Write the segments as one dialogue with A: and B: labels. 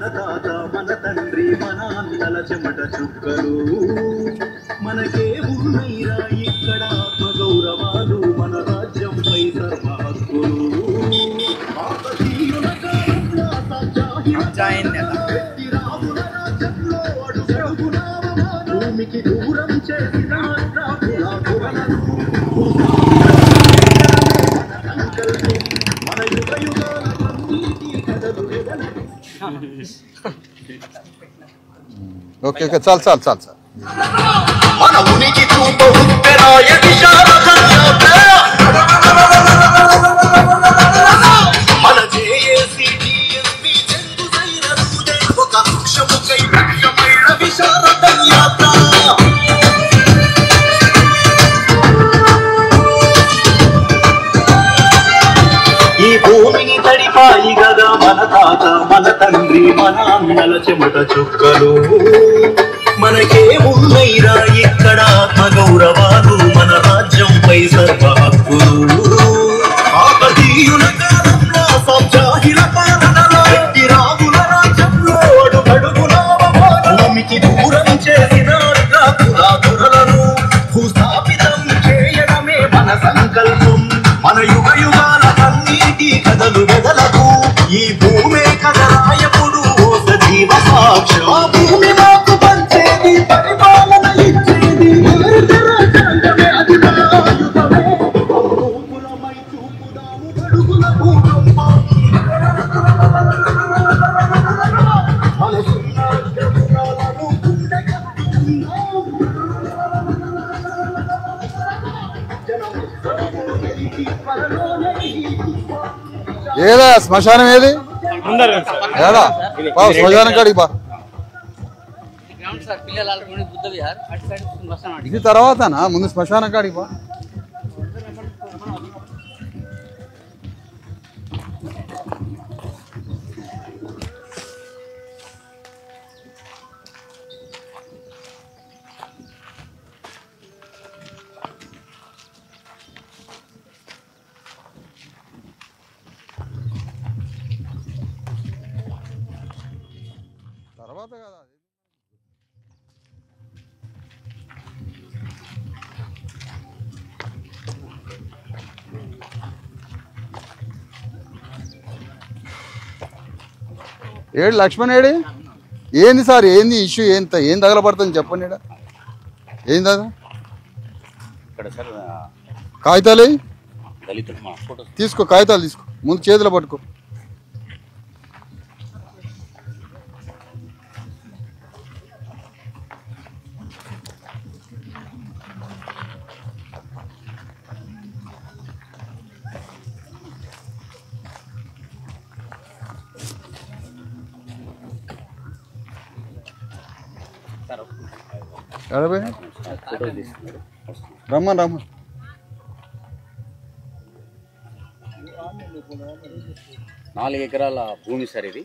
A: మన తాత మన తండ్రి మన అన్నల చెమట చుక్కలు మనకే ఉన్నైరా ఇక్కడ ఆత్మ గౌరవాలు మన రాజ్యంపై సర్వ హక్కులు కాకతీయుల కాలంలో రాముల రాజ్యంలో అడుగడుగున భూమికి దూరం చేసిన మన యుగ యుగాల
B: ఓకే ఓకే చాలు చాలు చాలు చాలు
A: మన ఉనికి చూప ఉత్తరాయ మన జేఏసీ టీఎంపీ చెందుదైన రూదే ఒక వృక్షముకై వృక్షమైన విశారద యాత్ర ఈ భూమిని తడిపాయి గదా మన తాత మన తండ్రి మన అన్నల చెమట చుక్కలు మనకే ఉన్నైరా ఇక్కడ ఆత్మ గౌరవాలు మన రాజ్యంపై సర్వ హక్కులు కాకతీయుల కాలంలో సబ్జాహిల పాలనలో రాముల రాజ్యంలో అడుగడుగున భూమికి దూరం చేసిన దొరలను భూస్థాపితం చేయడమే మన సంకల్పం మన యుగ యుగాల కన్నీటి కథలు వెదలకు ఈ భూమే కథరాయపుడు ఓ సజీవ సాక్ష్యం ఆ భూమి మాకు పంచేది పరిపాలన ఇచ్చేది రూపులమై చూపుదాము అడుగుల భూకంపం మనసున్న అక్షరాలను గుండె కట్టుకుందాం
B: ఏదా శ్మశానం ఏది ఏదా శ్మశానం కాడికి బా ఇది తర్వాతనా ముందు శ్మశానం కాడికి బా తర్వాత కదా ఏడు లక్ష్మణ్ ఏడి ఏంది సార్ ఏంది ఇష్యూ ఏం తగలబడుతుంది చెప్పండి ఈడ ఏంది అది కాగితాలు తీసుకో కాగితాలు తీసుకో ముందు చేతిలో పట్టుకో రమ్మన్ రమ్మన్
C: 4 ఎకరాల భూమి సార్ ఇది.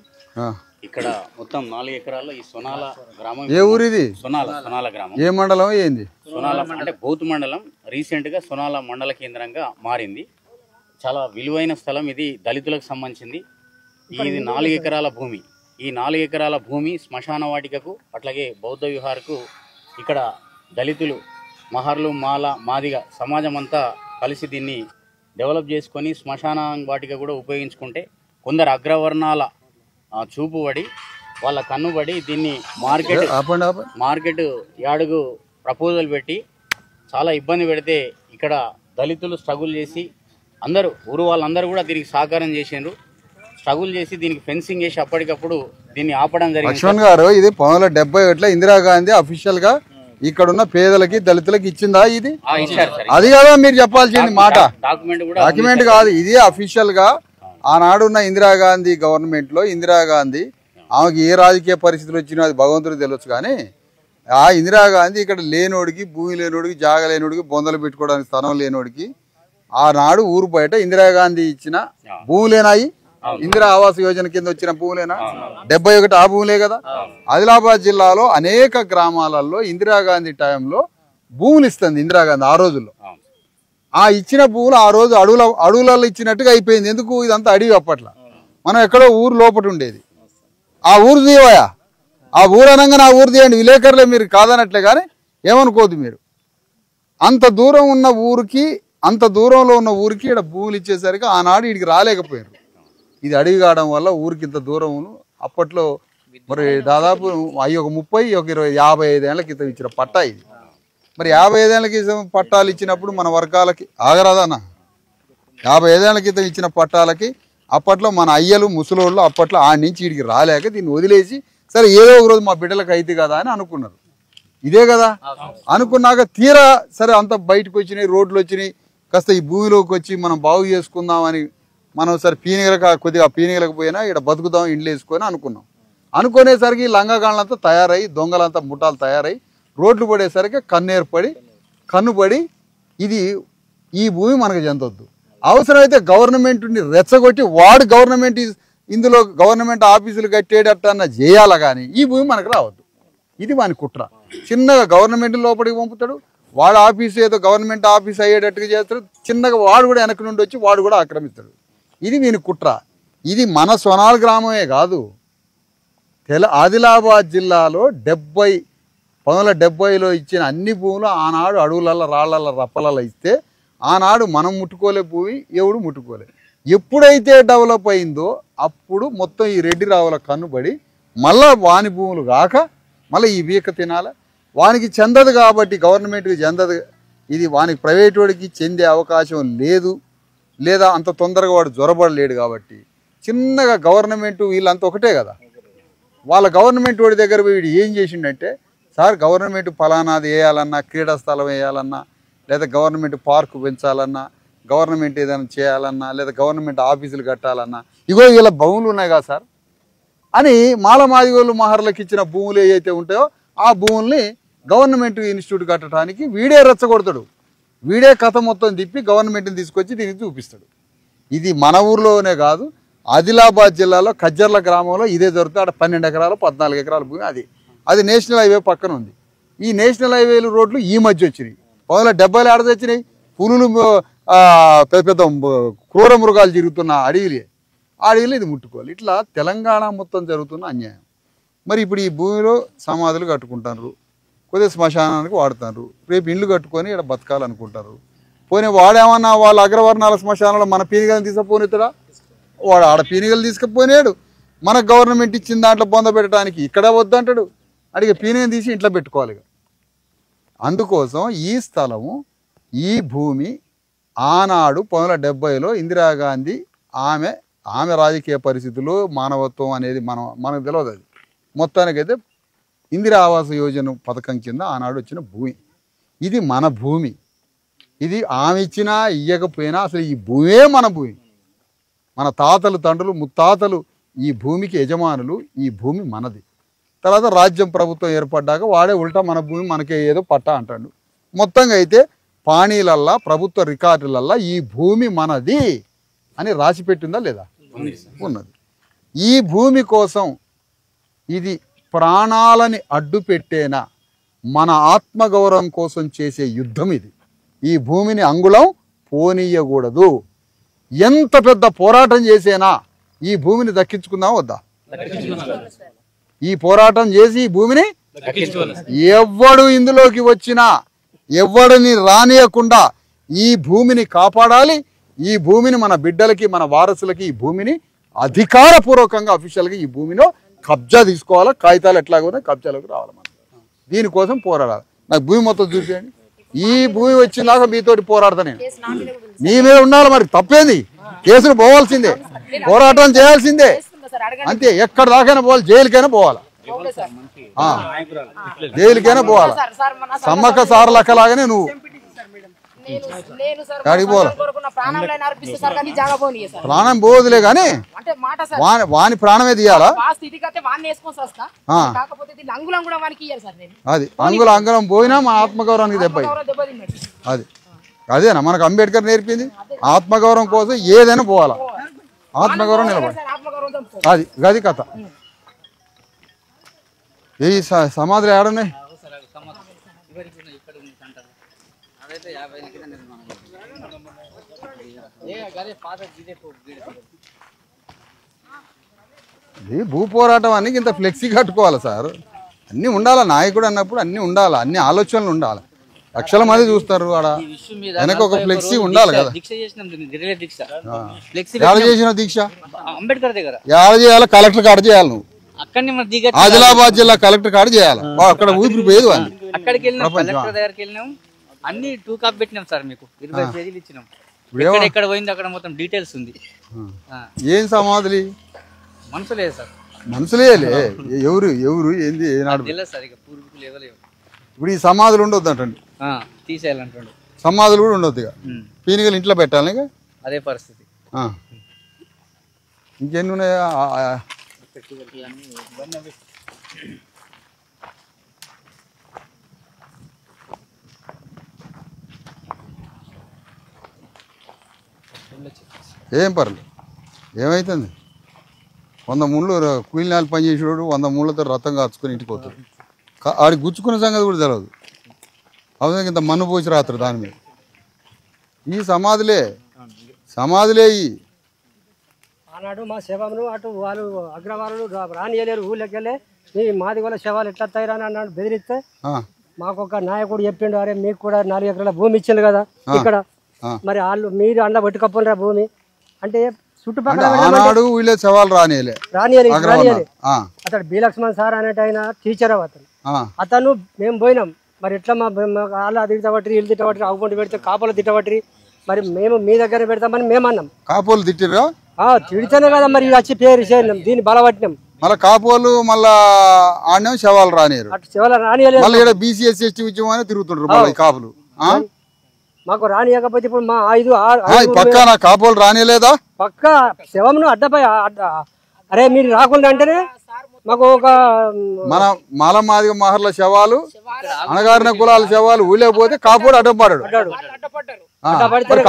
C: ఇక్కడ మొత్తం 4 ఎకరాల్లో ఈ సొనాల గ్రామం.
B: ఏ ఊరు ఇది?
C: సొనాల గ్రామం.
B: ఏ మండలం ఏంది?
C: సొనాల అంటే బౌత్ మండలం. రీసెంట్ గా సొనాల మండల కేంద్రంగా మారింది. చాలా విలువైన స్థలం ఇది, దళితులకు సంబంధించింది. ఇది 4 ఎకరాల భూమి. ఈ 4 ఎకరాల భూమి శ్మశాన వాటికకు అట్లాగే బౌద్ధ విహారకు ఇక్కడ దళితులు మహర్లు మాల మాదిగ సమాజం అంతా కలిసి దీన్ని డెవలప్ చేసుకొని శ్మశాన వాటిక కూడా ఉపయోగించుకుంటే కొందరు అగ్రవర్ణాల చూపు పడి వాళ్ళ కన్నుబడి దీన్ని మార్కెట్ యార్డుకు ప్రపోజల్ పెట్టి చాలా ఇబ్బంది పెడితే ఇక్కడ దళితులు స్ట్రగుల్ చేసి అందరూ ఊరు వాళ్ళందరూ కూడా దీనికి సహకారం చేసిండ్రు. స్ట్రగుల్ చేసి దీనికి ఫెన్సింగ్ చేసి అప్పటికప్పుడు దీన్ని ఆపడం జరిగింది.
B: లక్ష్మణ్ గారు, ఇది 1971లో ఇందిరాగాంధీ అఫీషియల్ గా ఇక్కడ ఉన్న పేదలకి దళితులకి ఇచ్చిందా? ఇది అది కదా మీరు చెప్పాల్సింది మాట. డాక్యుమెంట్ కాదు ఇది, అఫీషియల్ గా ఆనాడున్న ఇందిరాగాంధీ గవర్నమెంట్ లో ఇందిరాగాంధీ ఆమెకి ఏ రాజకీయ పరిస్థితులు వచ్చినా అది భగవంతుడికి తెలియచ్చు. కానీ ఆ ఇందిరాగాంధీ ఇక్కడ లేనోడికి, భూమి లేనోడికి, జాగ లేనోడికి, బొందలు పెట్టుకోవడానికి స్థలం లేనోడికి ఆనాడు ఊరు బయట ఇందిరాగాంధీ ఇచ్చిన భూములేనాయి? ఇందిరా ఆవాస్ యోజన కింద వచ్చిన భూములేనా? 71 ఆ భూములే కదా. ఆదిలాబాద్ జిల్లాలో అనేక గ్రామాలలో ఇందిరాగాంధీ టైంలో భూములు ఇస్తుంది ఇందిరాగాంధీ ఆ రోజుల్లో. ఆ ఇచ్చిన భూములు ఆ రోజు అడవులలో ఇచ్చినట్టుగా అయిపోయింది. ఎందుకు? ఇదంతా అడవి అప్పట్లో, మనం ఎక్కడో ఊరు లోపల ఉండేది. ఆ ఊరు తీయవయా, ఆ ఊరు అనగానే ఆ ఊరు తీయండి, విలేకరులే మీరు కాదనట్లే, కానీ ఏమనుకోవద్దు మీరు. అంత దూరం ఉన్న ఊరికి, అంత దూరంలో ఉన్న ఊరికి ఇక్కడ భూములు ఇచ్చేసరికి ఆనాడు వీడికి రాలేకపోయారు. ఇది అడవి కావడం వల్ల ఊరికి ఇంత దూరం అప్పట్లో మరి దాదాపు ఒక 30, ఒక 20, 55 ఏళ్ల క్రితం ఇచ్చిన పట్టా ఇది. మరి 55 ఏళ్ల క్రితం పట్టాలు ఇచ్చినప్పుడు మన వర్గాలకి ఆగరాదన్న, 55 ఏళ్ల క్రితం ఇచ్చిన పట్టాలకి అప్పట్లో మన అయ్యలు ముసలోళ్ళు అప్పట్లో ఆ నుంచి వీడికి రాలేక దీన్ని వదిలేసి సరే ఏదో ఒక రోజు మా బిడ్డలకు అయితే కదా అని అనుకున్నారు. ఇదే కదా అనుకున్నాక తీరా సరే అంత బయటకు వచ్చినాయి, రోడ్లు వచ్చినాయి, కాస్త ఈ భూమిలోకి వచ్చి మనం బాగు చేసుకుందామని మనం సరే కొద్దిగా పీనిగలకు పోయినా ఇక్కడ బతుకుదాం ఇండ్లు వేసుకొని అనుకున్నాం. అనుకునేసరికి లంగగాళ్ళంతా తయారై, దొంగలంతా ముఠాలు తయారై రోడ్లు పడేసరికి కన్నుపడి ఇది ఈ భూమి మనకు చెందొద్దు, అవసరమైతే గవర్నమెంట్ని రెచ్చగొట్టి వాడు ఇందులో గవర్నమెంట్ ఆఫీసులు కట్టేటట్టన్నా చేయాల, కానీ ఈ భూమి మనకు రావద్దు. ఇది వాని కుట్ర. చిన్నగా గవర్నమెంట్ లోపలికి పంపుతాడు, వాడు ఆఫీసు ఏదో గవర్నమెంట్ ఆఫీస్ అయ్యేటట్టుగా చేస్తాడు, చిన్నగా వాడు కూడా వెనక నుండి వచ్చి వాడు కూడా ఆక్రమిస్తాడు. ఇది వీని కుట్ర. ఇది మన సొనాల్ గ్రామమే కాదు, ఆదిలాబాద్ జిల్లాలో 1970లో ఇచ్చిన అన్ని భూములు ఆనాడు అడవులలో రాళ్లలో రప్పలలో ఇస్తే ఆనాడు మనం ముట్టుకోలే, భూమి ఎవడు ముట్టుకోలే. ఎప్పుడైతే డెవలప్ అయిందో అప్పుడు మొత్తం ఈ రెడ్డి రావుల కన్నుబడి మళ్ళా వాని భూములు కాక మళ్ళీ ఈ వీక తినాల, వానికి చెందదు కాబట్టి గవర్నమెంట్కి చెందదు, ఇది వానికి ప్రైవేట్ వాడికి చెందే అవకాశం లేదు, లేదా అంత తొందరగా వాడు జ్వరబడలేడు కాబట్టి చిన్నగా గవర్నమెంట్ వీళ్ళంతా ఒకటే కదా, వాళ్ళ గవర్నమెంట్ వాడి దగ్గర వీడు ఏం చేసిండంటే, సార్ గవర్నమెంట్ ఫలానాది వేయాలన్నా, క్రీడా స్థలం వేయాలన్నా, లేదా గవర్నమెంట్ పార్కు పెంచాలన్నా, గవర్నమెంట్ ఏదైనా చేయాలన్నా, లేదా గవర్నమెంట్ ఆఫీసులు కట్టాలన్నా, ఇగో వీళ్ళ భూములు ఉన్నాయి కదా సార్ అని మాలమాదిగోళ్ళు మహర్లకు ఇచ్చిన భూములు ఏవైతే ఉంటాయో ఆ భూముల్ని గవర్నమెంట్ ఇన్స్టిట్యూట్ కట్టడానికి వీడే రెచ్చగొడతాడు, వీడే కథ మొత్తం తిప్పి గవర్నమెంట్ని తీసుకొచ్చి దీనికి చూపిస్తాడు. ఇది మన ఊర్లోనే కాదు, ఆదిలాబాద్ జిల్లాలో కజ్జర్ల గ్రామంలో ఇదే జరుగుతుంది. అక్కడ 12 ఎకరాలు 14 ఎకరాల భూమి, అది నేషనల్ హైవే పక్కన ఉంది. ఈ నేషనల్ హైవేలు రోడ్లు ఈ మధ్య వచ్చినాయి. 1970లో ఆడ వచ్చినాయి. పులులు పెద్ద పెద్ద క్రూర మృగాలు తిరుగుతున్న అడవిలో ఇది ముట్టుకోవాలి. ఇట్లా తెలంగాణ మొత్తం జరుగుతున్న అన్యాయం. మరి ఇప్పుడు ఈ భూమిలో సమాధులు కట్టుకుంటారు, కొద్దిగా శ్మశానానికి వాడుతున్నారు, రేపు ఇండ్లు కట్టుకొని ఇక్కడ బతకాలనుకుంటారు. పోనీ వాడేమన్నా వాళ్ళ అగ్రవర్ణాల శ్మశానంలో మన పీనిగలను తీసుకుపోనిస్తాడా? వాడు ఆడ పీనిగలు తీసుకుపోయినాడు, మన గవర్నమెంట్ ఇచ్చిన దాంట్లో పొందబెట్టడానికి ఇక్కడ వద్దంటాడు, అడిగే పీనిగలు తీసి ఇంట్లో పెట్టుకోవాలి. అందుకోసం ఈ స్థలము, ఈ భూమి ఆనాడు 1970లో ఇందిరాగాంధీ ఆమె రాజకీయ పరిస్థితులు, మానవత్వం అనేది మనకు తెలియదు. అది మొత్తానికైతే ఇందిరా ఆవాస యోజన పథకం కింద ఆనాడు వచ్చిన భూమి. ఇది మన భూమి. ఇది ఆమె ఇచ్చినా ఇయ్యకపోయినా అసలు ఈ భూమే మన భూమి. మన తాతలు, తండ్రులు, ముత్తాతలు ఈ భూమికి యజమానులు. ఈ భూమి మనది. తర్వాత రాజ్యం, ప్రభుత్వం ఏర్పడ్డాక వాడే ఉల్టా మన భూమి మనకే ఏదో పట్టా అంటాడు. మొత్తంగా అయితే పానీలల్లా, ప్రభుత్వ రికార్డులల్లా ఈ భూమి మనది అని రాసి పెట్టిందా లేదా? ఉన్నది. ఈ భూమి కోసం ఇది ప్రాణాలని అడ్డు పెట్టేనా, మన ఆత్మగౌరవం కోసం చేసే యుద్ధం ఇది. ఈ భూమిని అంగుళం పోనీయకూడదు. ఎంత పెద్ద పోరాటం చేసేనా ఈ భూమిని దక్కించుకుందాం వద్దా? ఈ పోరాటం చేసి ఈ భూమిని ఎవ్వడు ఇందులోకి వచ్చినా ఎవ్వడిని రానియకుండా ఈ భూమిని కాపాడాలి. ఈ భూమిని మన బిడ్డలకి, మన వారసులకి ఈ భూమిని అధికారపూర్వకంగా అఫీషియల్గా ఈ భూమిలో కబ్జా తీసుకోవాలా. కాగితాలు ఎట్లాగో కబ్జాలోకి రావాలి. మనం దీనికోసం పోరాడాలి. నాకు భూమి మొత్తం చూపించండి. ఈ భూమి వచ్చినాక మీతోటి పోరాడతా నేను. నీ మీద ఉండాలి. మరి తప్పేంది? కేసులు పోవాల్సిందే, పోరాటం చేయాల్సిందే, అంతే. ఎక్కడ దాకైనా పోవాలి, జైలుకైనా పోవాలి, జైలుకైనా పోవాలి. సమ్మక్క సార్ లెక్కలాగానే నువ్వు కాడికి పోవాలి. ప్రాణం పోదులే కానీ వాని ప్రాణమే తీయాలా? అది అంగుళం పోయినా మన ఆత్మగౌరవానికి దెబ్బ. అది అదేనా మనకు అంబేద్కర్ నేర్పింది? ఆత్మగౌరవం కోసం ఏదైనా పోవాలా, ఆత్మగౌరవం నిలబడి. అది కథ. ఈ సమాధులు ఏడున్నాయి? ఇది భూ పోరాటం అని ఇంత ఫ్లెక్సీ కట్టుకోవాలి సార్. అన్నీ ఉండాలి, నాయకుడు అన్నప్పుడు అన్నీ ఉండాలి, అన్ని ఆలోచనలు ఉండాలి. లక్షల మంది చూస్తారు ఆడ, వెనక ఒక ఫ్లెక్సీ ఉండాలి కదా. ఎలా చేసిన దీక్ష
D: అంబేద్కర్ దగ్గర
B: ఎలా చేయాలి? కలెక్టర్ కాడ చేయాలి. నువ్వు
D: అక్కడిని
B: ఆదిలాబాద్ జిల్లా కలెక్టర్ కాడ చేయాలి. అక్కడ ఊపిరి పోయేది అని
D: అక్కడికి వెళ్ళినాం, కలెక్టర్ దగ్గరికి వెళ్ళినాం, అన్ని 2 కాపీ పెట్టినాం సార్. మీకు 20 పేజీలు ఇచ్చినాం. ఎక్కడ పోయింది అక్కడ మొత్తం డీటెయిల్స్ ఉంది.
B: ఏం సమాధులు?
D: మనసులేదు సార్,
B: మనసులేలే. ఎవరు ఎవరు ఏంది ఏనాడు
D: తెలియదు సార్. ఇక పూర్వీకులు ఎవరు
B: ఇప్పుడు ఈ సమాధులు ఉండొద్దు అంటండి,
D: తీసేయాలంటాడు.
B: సమాధులు కూడా ఉండొద్దు. ఇక పీనికలు ఇంట్లో పెట్టాలి. ఇక
D: అదే పరిస్థితి.
B: ఇంకెన్ని ఉన్నాయా? ఏం పర్లేదు, ఏమవుతుంది? 100 ముళ్ళు కూలినాలు పని చేసేవాడు 100 ముళ్ళతో రథం కాచుకొని ఇంటికి పోతాడు. ఆడికి గుచ్చుకున్న సంగతి కూడా తెలియదు. అవసరం ఇంత మన్ను పోసి రాత్రు దాని మీద. ఈ సమాధులే ఈ
E: ఆనాడు మా శవమును అటు వాళ్ళు అగ్రవాళ్ళు రానియలేరు. ఊళ్ళకి వెళ్ళి నీ మాది వాళ్ళ శవాలు ఎట్లా తయారు అని అన్నాడు. బెదిరిస్తే మాకు ఒక నాయకుడు చెప్పిండు, అరే మీకు కూడా 4 ఎకరాల భూమి ఇచ్చింది కదా ఇక్కడ, మరి వాళ్ళు మీరు అండ పట్టుకపోయినరా భూమి అంటే చుట్టుపక్కల
B: సవాల్ రానియలే.
E: అతడు బి లక్ష్మణ్ సార్ అనేట ఆయన టీచర్. అతను మేము పోయినాం. మరి ఎట్లా మా వాళ్ళ తిట్టబట్టి వీళ్ళు తిట్టబట్టి అవ్వండి పెడితే కాపులు తిట్టబట్టి మరి మేము మీ దగ్గర పెడతామని మేము అన్నాం.
B: కాపులు తిట్టిరా?
E: తిడితేనే కదా మరి వచ్చి పేరు చేసినాం, దీన్ని బలపట్టినాం.
B: మళ్ళీ కాపులు మళ్ళా ఆడినాం, శవాలు రానియరు.
E: అటు శవాలు రానియలేదు.
B: బీసీఎస్ ఎస్టీ ఉద్యమం తిరుగుతుంటారు కాపులు.
E: మాకు రానియకపోతే ఇప్పుడు మా 5
B: పక్కా నా కాపులు రానియలేదా?
E: పక్క శవంను అడ్డపై అరే మీరు రాకుండా అంటేనే మాకు ఒక
B: మన మాలమాదిగ మహర్ల శవాలు, అణగారిన కులాల శవాలు ఊళ్ళకపోతే కాపుడు అడ్డం పడ్డాడు.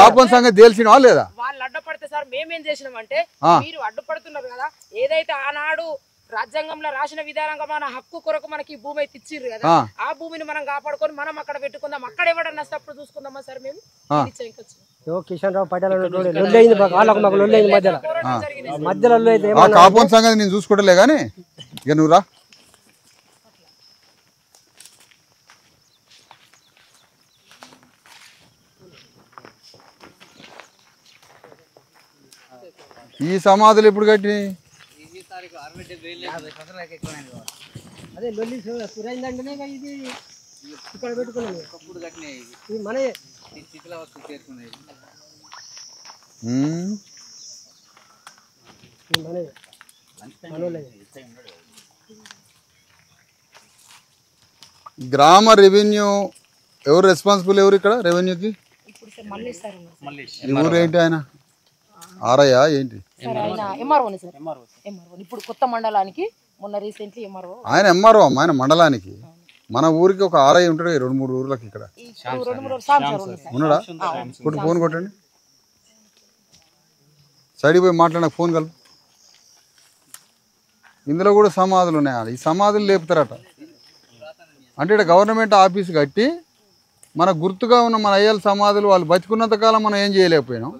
B: కాపు సంగతి తెలిసినవా లేదా?
F: వాళ్ళు అడ్డపడితే సార్ మేమేం చేసినాం అంటే, మీరు అడ్డుపడుతున్నారు కదా, ఏదైతే ఆనాడు రాజ్యాంగంలో రాసిన విధానంగా మన హక్కు కొరకు మనకి భూమి అయితే ఇచ్చిర్రు కదా, ఆ భూమిని మనం కాపాడుకొని మనం అక్కడ పెట్టుకుందాం. అక్కడ ఎవడన్నా నష్టప్పుడు చూసుకుందామా సార్ మేము.
E: కిషన్ రావు పటేల్ మధ్యలో
B: కాపు సంగతి నేను చూసుకోవట్లే గానీ ఇక నువ్వు రా. ఈ సమాధులు ఎప్పుడు కట్టినాయి?
E: అదే లొల్లి సురైందంటేనే ఇది ఇక్కడ పెట్టుకున్నాం. ఇది మనయే.
B: గ్రామ రెవెన్యూ ఎవరు రెస్పాన్సిబుల్? ఎవరు ఇక్కడ రెవెన్యూకి? ఈ ఊరు ఏంటి ఆయన? ఆరయ్యా ఏంటి?
F: ఇప్పుడు కొత్త మండలానికి మొన్న రీసెంట్లీ ఎంఆర్ఓ.
B: ఆయన ఎంఆర్ఓ ఆయన మండలానికి. మన ఊరికి ఒక ఆర్ఐ ఉంటాడు 2-3 ఊర్లకి. ఇక్కడ ఉన్నాడా? ఫోన్ కొట్టండి, సైడ్కి పోయి మాట్లాడిన ఫోన్ కలుపు. ఇందులో కూడా సమాధులు ఉన్నాయి. ఈ సమాధులు లేపుతారట. అంటే ఇక్కడ గవర్నమెంట్ ఆఫీస్ కట్టి మన గుర్తుగా ఉన్న మన అయ్యల సమాధులు వాళ్ళు బతికున్నంత కాలం మనం ఏం చేయలేకపోయినాం.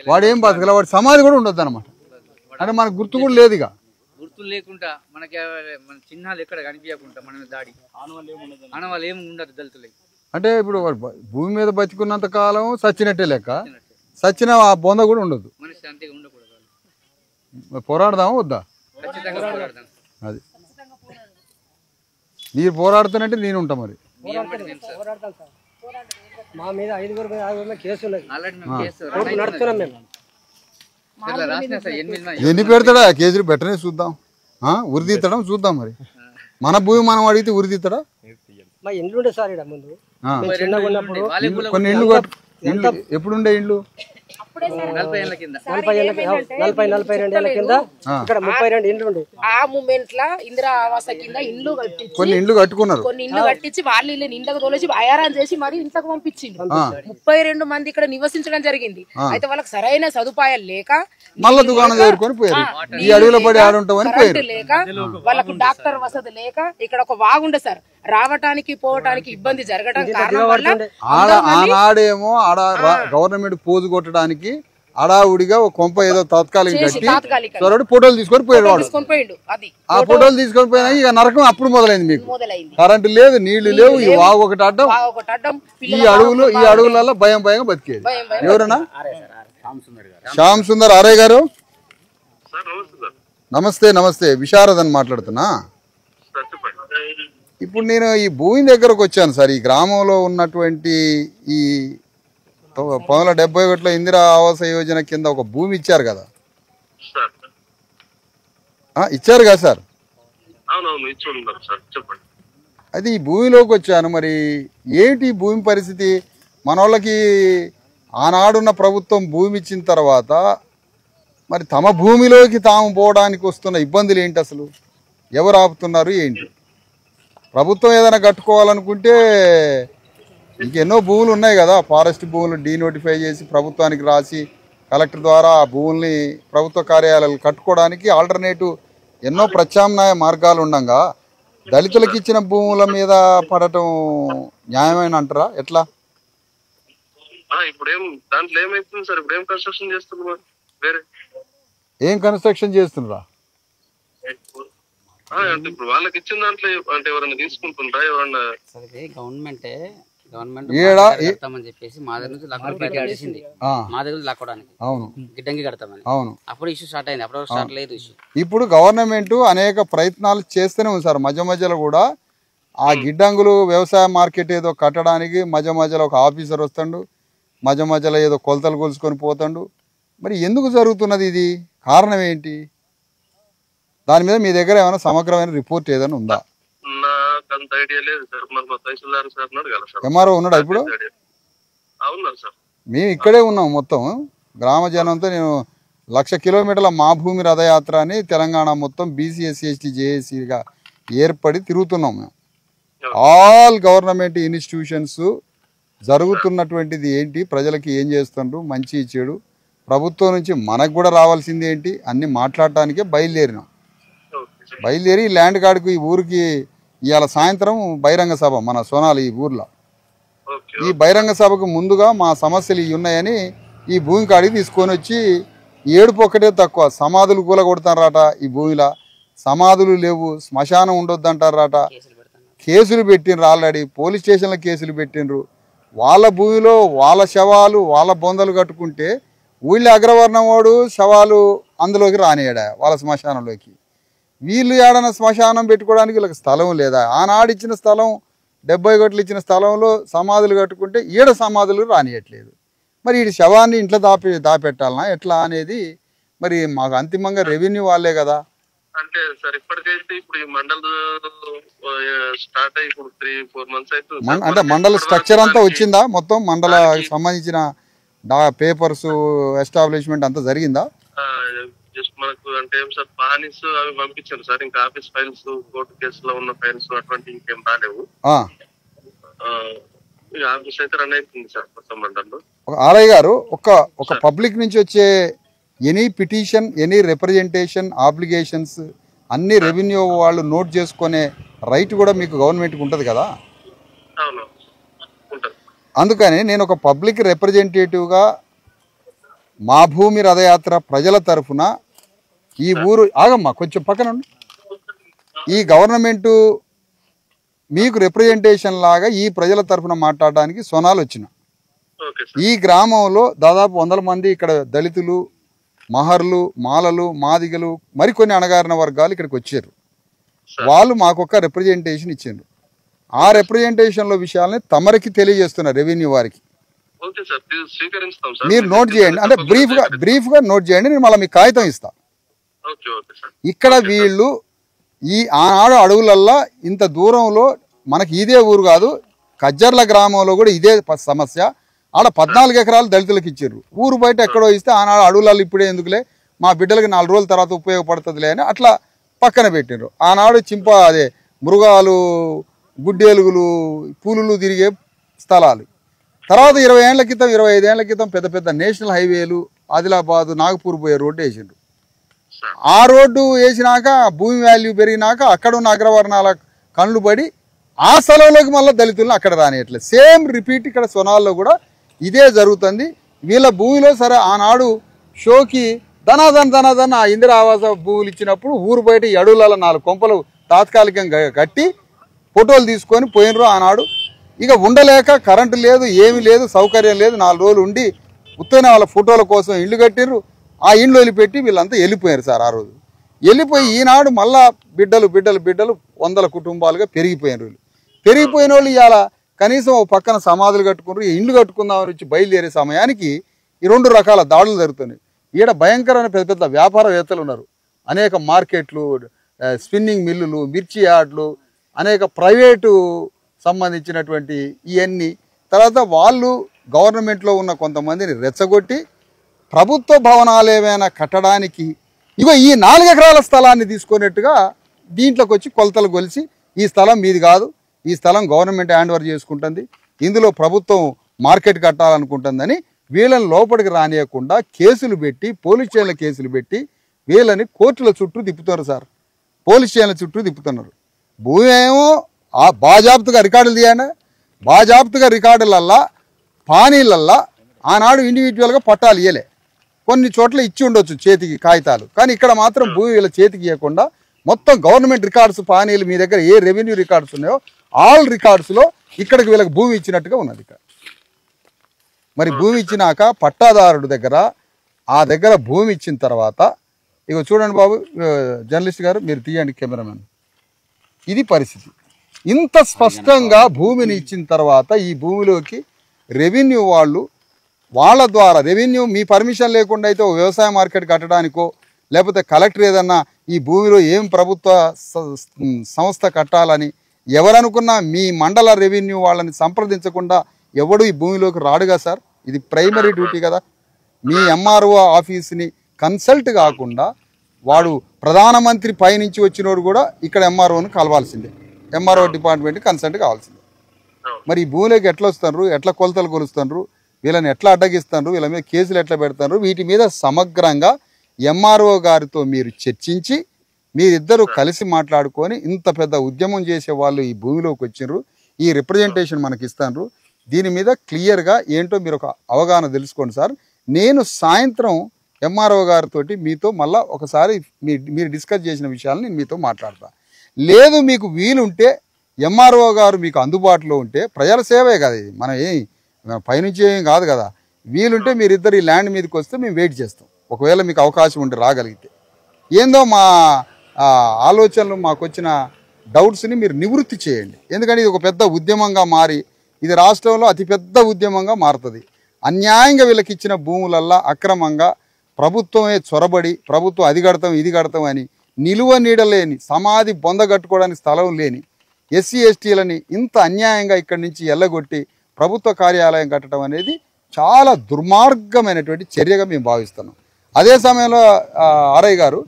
B: వాడు ఏం బతకలే, వాడి సమాధి కూడా ఉండొద్దు అనమాట. అంటే మనకు గుర్తు కూడా లేదు. ఇక
D: గుర్తులు లేకుండా మనకి మన చిహ్నాలు ఎక్కడ కనిపించకుండా మన దాడి ఆనవాళ్ళు ఏమి ఉండదు దళితులకి.
B: అంటే ఇప్పుడు భూమి మీద బతికున్నంత కాలం సచ్చినట్టే లెక్క. సచ్చిన ఆ బొంద కూడా ఉండదు.
D: మనిషి అంతగా ఉండకూడదు.
B: పోరాడదామా వద్దా? అది మీరు పోరాడుతున్నట్టే నేను ఉంటా. మరి
E: మా మీద 5 కేసు
B: ఎన్ని పెడతాడా కేసులు? బెటర్నే చూద్దాం. ఉరిదీస్తాడా చూద్దాం. మరి మన భూమి మనం అడిగితే ఉరిదీస్తాడా?
E: మా ఇండ్లు ఉండే సార్ ఇక్కడ ముందు
B: కొన్ని ఇండ్లు ఎప్పుడుండే ఇండ్లు
E: 40 ఏళ్ల కింద 42 ఏళ్ల కింద ఇక్కడ 32 ఇండ్లు ఉండే.
F: ఆ మూమెంట్ లా ఇందిరా ఆవాస కింద ఇండ్లు కట్టించి
B: కొన్ని ఇండ్లు కట్టుకున్నారు.
F: కొన్ని ఇండ్లు కట్టించి వాళ్ళు ఇండ్లకు తోలేసి అయారాన్ చేసి మరి ఇంట్లోకి పంపించింది. 32 మంది ఇక్కడ నివసించడం జరిగింది. అయితే వాళ్ళకి సరైన సదుపాయాలు లేక
B: మళ్ళీ దుకాణం చేరుకొని పోయారు. ఈ అడవిలో పడి ఆడుంటామని పోయారు.
F: లేక వాళ్ళకు డాక్టర్ వసతి లేక ఇక్కడ ఒక వాగుండే సార్, రావటానికి పోవటానికి ఇబ్బంది జరగడం కారణం వల్ల
B: ఆనాడేమో ఆడ గవర్నమెంట్ పోజు కొట్టడానికి అడావుడిగా ఒక కొంప ఏదో తాత్కాలిక కట్టి
F: తాత్కాలిక
B: సోదరుడు ఫోటోలు తీసుకొని పోయేవాడు.
F: తీసుకొని పోయిండు. అది
B: ఆ ఫోటోలు తీసుకొని పోయినా ఇక నరకం అప్పుడు మొదలైంది. మీకు
F: మొదలైంది.
B: కరెంటు లేదు, నీళ్లు లేవు, ఈ వాగు ఒకటి అడ్డం,
F: ఒకటి అడ్డం,
B: ఈ అడవులలో భయం భయంగా బతికేది. ఎవరన్నా? శ్యామ్ సుందర్ ఆర్ఐ గారు. నమస్తే. నమస్తే, విశారద్ అని మాట్లాడుతున్నా. ఇప్పుడు నేను ఈ భూమి దగ్గరకు వచ్చాను సార్. ఈ గ్రామంలో ఉన్నటువంటి ఈ 1971లో ఇందిరా ఆవాస యోజన కింద ఒక భూమి ఇచ్చారు కదా, ఇచ్చారు కదా సార్? అది ఈ భూమిలోకి వచ్చాను. మరి ఏంటి ఈ భూమి పరిస్థితి? మన వాళ్ళకి ఆనాడున్న ప్రభుత్వం భూమి ఇచ్చిన తర్వాత మరి తమ భూమిలోకి తాము పోవడానికి వస్తున్న ఇబ్బందులు ఏంటి? అసలు ఎవరు ఆపుతున్నారు ఏంటి? ప్రభుత్వం ఏదైనా కట్టుకోవాలనుకుంటే ఇంకెన్నో భూములు ఉన్నాయి కదా, ఫారెస్ట్ భూములు డీనోటిఫై చేసి ప్రభుత్వానికి రాసి కలెక్టర్ ద్వారా ఆ భూముల్ని ప్రభుత్వ కార్యాలయాలు కట్టుకోవడానికి ఆల్టర్నేటివ్ ఎన్నో ప్రత్యామ్నాయ మార్గాలు ఉండగా దళితులకు ఇచ్చిన భూముల మీద పడటం న్యాయమైన అంటారా? ఎట్లా? ఏం కన్స్ట్రక్షన్ చేస్తున్నారా?
G: వాళ్ళకి ఇచ్చిన దాంట్లో అంటే ఎవరైనా తీసుకుంటుండ్రా? ఎవరన్నా
C: గవర్నమెంట్ చెప్పేసి మా దగ్గర నుంచి చేసింది, మా దగ్గర లాక్కోవడానికి గిడ్డంగి కడతామని. అప్పుడు ఇష్యూ స్టార్ట్ అయింది. అప్పుడు స్టార్ట్ లేదు ఇష్యూ.
B: ఇప్పుడు గవర్నమెంట్ అనేక ప్రయత్నాలు చేస్తూనే ఉంది సార్. మధ్య మధ్యలో కూడా ఆ గిడ్డంగులు వ్యవసాయ మార్కెట్ ఏదో కట్టడానికి మధ్య మధ్యలో ఒక ఆఫీసర్ వస్తాడు, మధ్య మధ్యలో ఏదో కొలతలు కొలుసుకొని పోతాడు. మరి ఎందుకు జరుగుతున్నది ఇది? కారణం ఏంటి? దాని మీద మీ దగ్గర ఏమైనా సమగ్రమైన రిపోర్ట్ ఏదైనా ఉందా? ఎంఆర్ఓ ఉన్నాడా ఇప్పుడు? మేము ఇక్కడే ఉన్నాం. మొత్తం గ్రామ జనంతో నేను 1,00,000 కిలోమీటర్ల మా భూమి రథయాత్ర అని తెలంగాణ మొత్తం బీసీ ఎస్సీ ఎస్టీ జేఏసీగా ఏర్పడి తిరుగుతున్నాం మేము. ఆల్ గవర్నమెంట్ ఇన్స్టిట్యూషన్స్ జరుగుతున్నటువంటిది ఏంటి, ప్రజలకి ఏం చేస్తుండ్రు, మంచి చెడు, ప్రభుత్వం నుంచి మనకు కూడా రావాల్సింది ఏంటి అన్ని మాట్లాడటానికే బయలుదేరినాం. బయలుదేరి ల్యాండ్ కార్డుకు ఈ ఊరికి ఇవాళ సాయంత్రం బహిరంగ సభ మన సోనాలి ఈ ఊర్లో. ఈ బహిరంగ సభకు ముందుగా మా సమస్యలు ఇవి ఉన్నాయని ఈ భూమి కాడికి తీసుకొని వచ్చి ఏడుపు ఒక్కటే తక్కువ. సమాధులు కూలగొడతారట, ఈ భూమిలో సమాధులు లేవు, శ్మశానం ఉండొద్దంటారట, కేసులు పెట్టినరు, ఆల్రెడీ పోలీస్ స్టేషన్లో కేసులు పెట్టినరు. వాళ్ళ భూమిలో వాళ్ళ శవాలు వాళ్ళ బొందలు కట్టుకుంటే ఊళ్ళో అగ్రవర్ణం వాడు శవాలు అందులోకి రానియడా వాళ్ళ శ్మశానంలోకి. వీళ్ళు ఏడన శ్మశానం పెట్టుకోవడానికి వీళ్ళకి స్థలం లేదా? ఆనాడు ఇచ్చిన స్థలం 70 కోట్లు ఇచ్చిన స్థలంలో సమాధులు కట్టుకుంటే ఈడ సమాధులు రానియట్లేదు. మరి ఈ శవాన్ని ఇంట్లో దాపెట్టాలనా ఎట్లా అనేది మరి మాకు అంతిమంగా రెవెన్యూ వాళ్ళే కదా.
G: అంటే సార్ ఇప్పటికైతే ఇప్పుడు ఈ మండల్ స్టార్ట్ అయ్యి ఇప్పుడు 3-4 months అయితే
B: అంటే మండల స్ట్రక్చర్ అంతా వచ్చిందా? మొత్తం మండల సంబంధించిన పేపర్స్ ఎస్టాబ్లిష్మెంట్ అంతా జరిగిందా?
G: జస్ట్ మనకు అంటే ఏం సార్ పానిస్ అవి పంపించారు సార్. ఇంకా ఆఫీస్ ఫైల్స్, కోర్టు కేసులో ఉన్న ఫైల్స్ అటువంటి ఇంకేం రాలేవు. ఆఫీస్ అయితే రన్ అవుతుంది సార్ మొత్తం మండల్లో.
B: ఆర్ఐ గారు, ఒక పబ్లిక్ నుంచి వచ్చే any petition, any representation, obligations అన్ని రెవెన్యూ వాళ్ళు నోట్ చేసుకునే రైట్ కూడా మీకు గవర్నమెంట్కి ఉంటుంది కదా. అందుకని నేను ఒక పబ్లిక్ రిప్రజెంటేటివ్గా మా భూమి రథయాత్ర ప్రజల తరఫున ఈ ఊరు ఆగమ్మా కొంచెం పక్కన ఈ గవర్నమెంటు మీకు రిప్రజెంటేషన్ లాగా ఈ ప్రజల తరఫున మాట్లాడడానికి సోనాలు వచ్చిన. ఈ గ్రామంలో దాదాపు 100 మంది ఇక్కడ దళితులు, మహర్లు, మాలలు, మాదిగలు, మరికొన్ని అణగారిన వర్గాలు ఇక్కడికి వచ్చారు. వాళ్ళు మాకొక రిప్రజెంటేషన్ ఇచ్చారు. ఆ రిప్రజెంటేషన్లో విషయాలని తమరికి తెలియజేస్తున్నారు రెవెన్యూ వారికి. మీరు నోట్ చేయండి, అంటే బ్రీఫ్గా నోట్ చేయండి, నేను మళ్ళీ మీకు కాగితం ఇస్తా. ఇక్కడ వీళ్ళు ఈ ఆనాడు అడవులల్లా ఇంత దూరంలో మనకి ఇదే ఊరు కాదు, కజ్జర్ల గ్రామంలో కూడా ఇదే సమస్య. ఆడ 14 ఎకరాలు దళితులకు ఇచ్చారు. ఊరు బయట ఎక్కడో ఇస్తే ఆనాడు అడవులలో ఇప్పుడే ఎందుకులే, మా బిడ్డలకి 4 రోజుల తర్వాత ఉపయోగపడుతుందిలే అని అట్లా పక్కన పెట్టినారు. ఆనాడు అదే మృగాలు, గుడ్డేలుగులు, పూలులు తిరిగే స్థలాలు. తర్వాత 20 ఏళ్ల క్రితం 25 ఏళ్ల క్రితం పెద్ద పెద్ద నేషనల్ హైవేలు ఆదిలాబాద్, నాగపూర్ పోయే రోడ్డు వేసిండ్రు. ఆ రోడ్డు వేసినాక భూమి వాల్యూ పెరిగినాక అక్కడ ఉన్న అగ్రవర్ణాల కళ్ళు పడి ఆ స్థలంలోకి మళ్ళీ దళితులను అక్కడ రానియట్లేదు. సేమ్ రిపీట్ ఇక్కడ సొనాల్లో కూడా ఇదే జరుగుతుంది. వీళ్ళ భూమిలో సరే ఆనాడు షోకి ధనాధన ఆ ఇందిరా ఆవాస భూములు ఇచ్చినప్పుడు ఊరు బయట ఈ అడవులలో 4 కొంపలు తాత్కాలికంగా కట్టి ఫోటోలు తీసుకొని పోయినరు ఆనాడు. ఇక ఉండలేక కరెంటు లేదు, ఏమీ లేదు, సౌకర్యం లేదు, 4 రోజులు ఉండి ఉత్తైన వాళ్ళ ఫోటోల కోసం ఇల్లు కట్టిర్రు. ఆ ఇండ్లు వదిలిపెట్టి వీళ్ళంతా వెళ్ళిపోయారు సార్. ఆ రోజు వెళ్ళిపోయి ఈనాడు మళ్ళా బిడ్డలు 100 కుటుంబాలుగా పెరిగిపోయినారు. పెరిగిపోయిన వాళ్ళు ఇవాళ కనీసం ఒక పక్కన సమాధులు కట్టుకున్నారు, ఇండ్లు కట్టుకుందామని వచ్చి బయలుదేరే సమయానికి ఈ 2 రకాల దాడులు జరుగుతున్నాయి. ఈడ భయంకరమైన పెద్ద వ్యాపారవేత్తలు ఉన్నారు, అనేక మార్కెట్లు, స్పిన్నింగ్ మిల్లులు, మిర్చి యార్డ్లు, అనేక ప్రైవేటు సంబంధించినటువంటి ఇవన్నీ. తర్వాత వాళ్ళు గవర్నమెంట్లో ఉన్న కొంతమందిని రెచ్చగొట్టి ప్రభుత్వ భవనాలు ఏమైనా కట్టడానికి ఇగో ఈ 4 ఎకరాల స్థలాన్ని తీసుకున్నట్టుగా దీంట్లోకి వచ్చి కొలతలు కొలిసి ఈ స్థలం మీది కాదు, ఈ స్థలం గవర్నమెంట్ హ్యాండ్ ఓవర్ చేసుకుంటుంది, ఇందులో ప్రభుత్వం మార్కెట్ కట్టాలనుకుంటుందని వీళ్ళని లోపలికి రానియకుండా కేసులు పెట్టి, పోలీస్ స్టేషన్ల కేసులు పెట్టి వీళ్ళని కోర్టుల చుట్టూ తిప్పుతున్నారు సార్. పోలీస్ స్టేషన్ల చుట్టూ తిప్పుతున్నారు. భూమి ఏమో బాజాబ్తుగా రికార్డులు తీయండి, బాజాబ్తుగా రికార్డులల్లా పానీలల్లా ఆనాడు ఇండివిజువల్గా పట్టాలు ఇవ్వలే, కొన్ని చోట్ల ఇచ్చి ఉండొచ్చు చేతికి కాగితాలు, కానీ ఇక్కడ మాత్రం భూమి వీళ్ళ చేతికి ఇవ్వకుండా మొత్తం గవర్నమెంట్ రికార్డ్స్ పానీలు మీ దగ్గర ఏ రెవెన్యూ రికార్డ్స్ ఉన్నాయో ఆల్ రికార్డ్స్లో ఇక్కడికి వీళ్ళకి భూమి ఇచ్చినట్టుగా ఉన్నది. ఇక్కడ మరి భూమి ఇచ్చినాక పట్టాదారుడు దగ్గర ఆ దగ్గర భూమి ఇచ్చిన తర్వాత ఇక చూడండి బాబు, జర్నలిస్ట్ గారు మీరు తీయండి కెమెరామెన్, ఇది పరిస్థితి. ఇంత స్పష్టంగా భూమిని ఇచ్చిన తర్వాత ఈ భూమిలోకి రెవెన్యూ వాళ్ళు వాళ్ళ ద్వారా రెవెన్యూ మీ పర్మిషన్ లేకుండా అయితే వ్యవసాయ మార్కెట్ కట్టడానికో లేకపోతే కలెక్టర్ ఏదన్నా ఈ భూమిలో ఏం ప్రభుత్వ సంస్థ కట్టాలని ఎవరనుకున్నా మీ మండల రెవెన్యూ వాళ్ళని సంప్రదించకుండా ఎవడు ఈ భూమిలోకి రాడుగా సార్. ఇది ప్రైమరీ డ్యూటీ కదా. మీ ఎంఆర్ఓ ఆఫీస్ని కన్సల్ట్ కాకుండా వాడు ప్రధానమంత్రి పైనుంచి వచ్చినోడు కూడా ఇక్కడ ఎంఆర్ఓని కలవాల్సిందే, ఎంఆర్ఓ డిపార్ట్మెంట్ కన్సల్ట్ కావాల్సిందే. మరి ఈ భూమిలోకి ఎట్లా వస్తున్నారు, ఎట్లా కొలతలు కొలుస్తున్నారు, వీళ్ళని ఎట్లా అడ్డగిస్తున్నారు, వీళ్ళ మీద కేసులు ఎట్లా పెడతారు, వీటి మీద సమగ్రంగా ఎంఆర్ఓ గారితో మీరు చర్చించి మీరిద్దరూ కలిసి మాట్లాడుకొని ఇంత పెద్ద ఉద్యమం చేసే వాళ్ళు ఈ భూమిలోకి వచ్చినారు, ఈ రిప్రజెంటేషన్ మనకి ఇస్తారు, దీని మీద క్లియర్గా ఏంటో మీరు ఒక అవగాహన తెలుసుకోండి సార్. నేను సాయంత్రం ఎంఆర్ఓ గారితో మీతో మళ్ళీ ఒకసారి మీరు డిస్కస్ చేసిన విషయాలను నేను మీతో మాట్లాడతా. లేదు మీకు వీలుంటే ఎంఆర్ఓ గారు మీకు అందుబాటులో ఉంటే, ప్రజల సేవే కదా ఇది, మనం పైనుంచి ఏం కాదు కదా, వీలుంటే మీరిద్దరు ఈ ల్యాండ్ మీదకి వస్తే మేము వెయిట్ చేస్తాం. ఒకవేళ మీకు అవకాశం ఉంటే రాగలిగితే ఏందో మా ఆలోచనలు మాకు వచ్చిన డౌట్స్ని మీరు నివృత్తి చేయండి. ఎందుకంటే ఇది ఒక పెద్ద ఉద్యమంగా మారి ఇది రాష్ట్రంలో అతిపెద్ద ఉద్యమంగా మారుతుంది. అన్యాయంగా వీళ్ళకి ఇచ్చిన భూములల్లా అక్రమంగా ప్రభుత్వమే చొరబడి ప్రభుత్వం అది కడతాం ఇది కడతాం అని నిలువ నీడలేని సమాధి బొందగట్టుకోవడానికి స్థలం లేని ఎస్సీ ఎస్టీలని ఇంత అన్యాయంగా ఇక్కడి నుంచి ఎల్లగొట్టి ప్రభుత్వ కార్యాలయం కట్టడం అనేది చాలా దుర్మార్గమైనటువంటి చర్యగా మేము భావిస్తున్నాం. అదే సమయంలో ఆర్ఐ గారు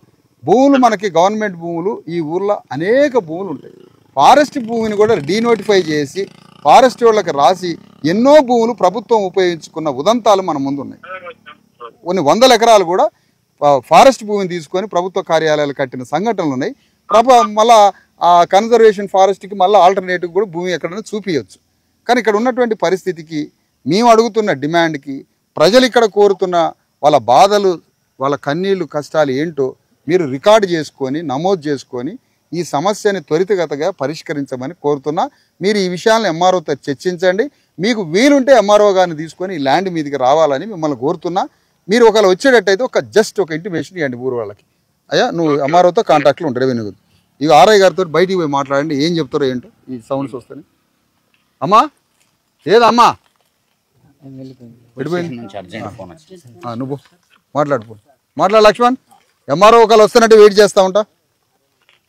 B: భూములు మనకి గవర్నమెంట్ భూములు ఈ ఊర్లో అనేక భూములు ఉంటాయి. ఫారెస్ట్ భూమిని కూడా డీనోటిఫై చేసి ఫారెస్ట్ వాళ్ళకి రాసి ఎన్నో భూములు ప్రభుత్వం ఉపయోగించుకున్న ఉదంతాలు మన ముందు ఉన్నాయి. కొన్ని 100 ఎకరాలు కూడా ఫారెస్ట్ భూమిని తీసుకొని ప్రభుత్వ కార్యాలయాలు కట్టిన సంఘటనలు ఉన్నాయి. మళ్ళా ఆ కన్జర్వేషన్ ఫారెస్ట్కి మళ్ళీ ఆల్టర్నేటివ్ కూడా భూమి ఎక్కడైనా చూపించవచ్చు. కానీ ఇక్కడ ఉన్నటువంటి పరిస్థితికి మేము అడుగుతున్న డిమాండ్కి ప్రజలు ఇక్కడ కోరుతున్న వాళ్ళ బాధలు వాళ్ళ కన్నీళ్ళు కష్టాలు ఏంటో మీరు రికార్డు చేసుకొని నమోదు చేసుకొని ఈ సమస్యని త్వరితగతిగా పరిష్కరించమని కోరుతున్నా. మీరు ఈ విషయాలను ఎంఆర్ఓతో చర్చించండి. మీకు వీలుంటే ఎంఆర్ఓ గారిని తీసుకొని ఈ ల్యాండ్ మీదకి రావాలని మిమ్మల్ని కోరుతున్నా. మీరు ఒకవేళ వచ్చేటట్టయితే జస్ట్ ఒక ఇంటిమేషన్ ఇవ్వండి ఊరు వాళ్ళకి, అయ్యా నువ్వు ఎంఆర్ఓతో కాంటాక్ట్లో ఉంటారు రెవెన్యూ. ఇక ఆర్ఐ గారితో బయటికి పోయి మాట్లాడండి, ఏం చెప్తారో ఏంటో ఈ సౌండ్స్ వస్తాయి. అమ్మా ఏదమ్మా నువ్వు మాట్లాడు లక్ష్మణ్. ఎంఆర్ఓ ఒకళ్ళు వస్తున్నట్టు వెయిట్ చేస్తూ ఉంటా,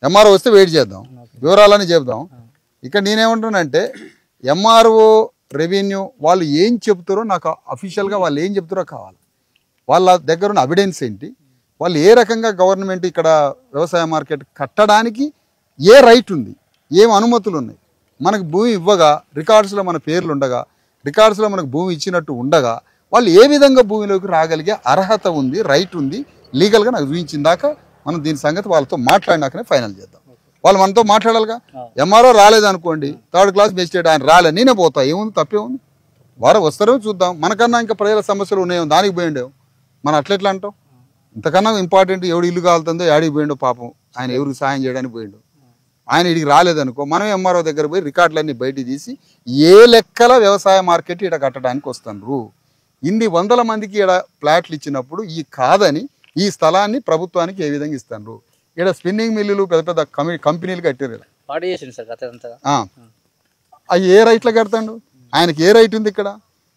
B: ఎంఆర్ఓ వస్తే వెయిట్ చేద్దాం, వివరాలని చెప్దాం. ఇక్కడ నేనేమంటున్నానంటే ఎంఆర్ఓ రెవెన్యూ వాళ్ళు ఏం చెప్తారో నాకు అఫీషియల్గా వాళ్ళు ఏం చెప్తారో కావాలి. వాళ్ళ దగ్గర ఉన్న ఎవిడెన్స్ ఏంటి, వాళ్ళు ఏ రకంగా గవర్నమెంట్ ఇక్కడ వ్యవసాయ మార్కెట్ కట్టడానికి ఏ రైట్ ఉంది, ఏం అనుమతులు ఉన్నాయి, మనకు భూమి ఇవ్వగా రికార్డ్స్లో మన పేర్లు ఉండగా రికార్డ్స్లో మనకు భూమి ఇచ్చినట్టు ఉండగా వాళ్ళు ఏ విధంగా భూమిలోకి రాగలిగే అర్హత ఉంది, రైట్ ఉంది లీగల్గా నాకు చూపించిందాక మనం దీని సంగతి వాళ్ళతో మాట్లాడినాకనే ఫైనల్ చేద్దాం. వాళ్ళు మనతో మాట్లాడాలిగా. ఎంఆర్ఓ రాలేదనుకోండి, 3rd క్లాస్ మెజిస్ట్రేట్ ఆయన రాలేదు, నేనే పోతా, ఏముంది తప్పేముంది. వారు వస్తారో చూద్దాం. మనకన్నా ఇంకా ప్రజల సమస్యలు ఉన్నాయో దానికి పోయిండేవు. మనం అట్లెట్లా అంటాం? ఇంతకన్నా ఇంపార్టెంట్ ఎవడు ఇల్లు కాలుతుందో యాడికి పోయిండో పాపం, ఆయన ఎవరికి సాయం చేయడానికి పోయిండు. ఆయన ఇడికి రాలేదనుకో, మనం ఎంఆర్ఓ దగ్గర పోయి రికార్డులన్నీ బయటికి తీసి ఏ లెక్కల వ్యవసాయ మార్కెట్ ఇక్కడ కట్టడానికి వస్తారు. ఇన్ని వందల మందికి ఇక్కడ ప్లాట్లు ఇచ్చినప్పుడు ఈ కాదని ఈ స్థలాన్ని ప్రభుత్వానికి ఏ విధంగా ఇస్తారు? ఇక్కడ స్పిన్నింగ్ మిల్లులు పెద్ద పెద్ద కంపెనీలు కట్టారు. అవి ఏ రైట్లో కడతాడు? ఆయనకి ఏ రైట్ ఉంది ఇక్కడ?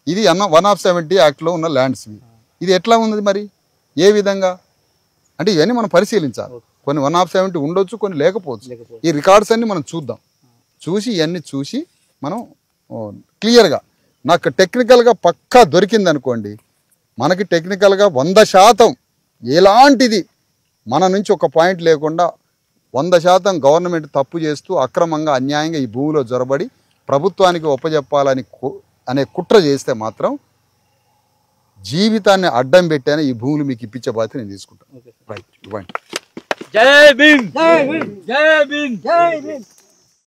B: ఇది 170 యాక్ట్లో ఉన్న ల్యాండ్స్. ఇది ఎట్లా ఉంది మరి, ఏ విధంగా అంటే ఇవన్నీ మనం పరిశీలించాలి. కొన్ని 170 ఉండొచ్చు, కొన్ని లేకపోవచ్చు. ఈ రికార్డ్స్ అన్ని మనం చూద్దాం. చూసి ఇవన్నీ చూసి మనం క్లియర్గా నాకు టెక్నికల్గా పక్కా దొరికింది అనుకోండి, మనకి టెక్నికల్గా 100% ఎలాంటిది మన నుంచి ఒక పాయింట్ లేకుండా 100% గవర్నమెంట్ తప్పు చేస్తూ అక్రమంగా అన్యాయంగా ఈ భూమిలో జొరబడి ప్రభుత్వానికి ఒప్పజెప్పాలని అనే కుట్ర చేస్తే మాత్రం జీవితాన్ని అడ్డం పెట్టాను ఈ భూములు మీకు ఇప్పించే బాధ్యత నేను తీసుకుంటాను. రైట్, ఇవ్వండి.
D: జై భీమ్, జై భీమ్, జై భీమ్, జై భీమ్.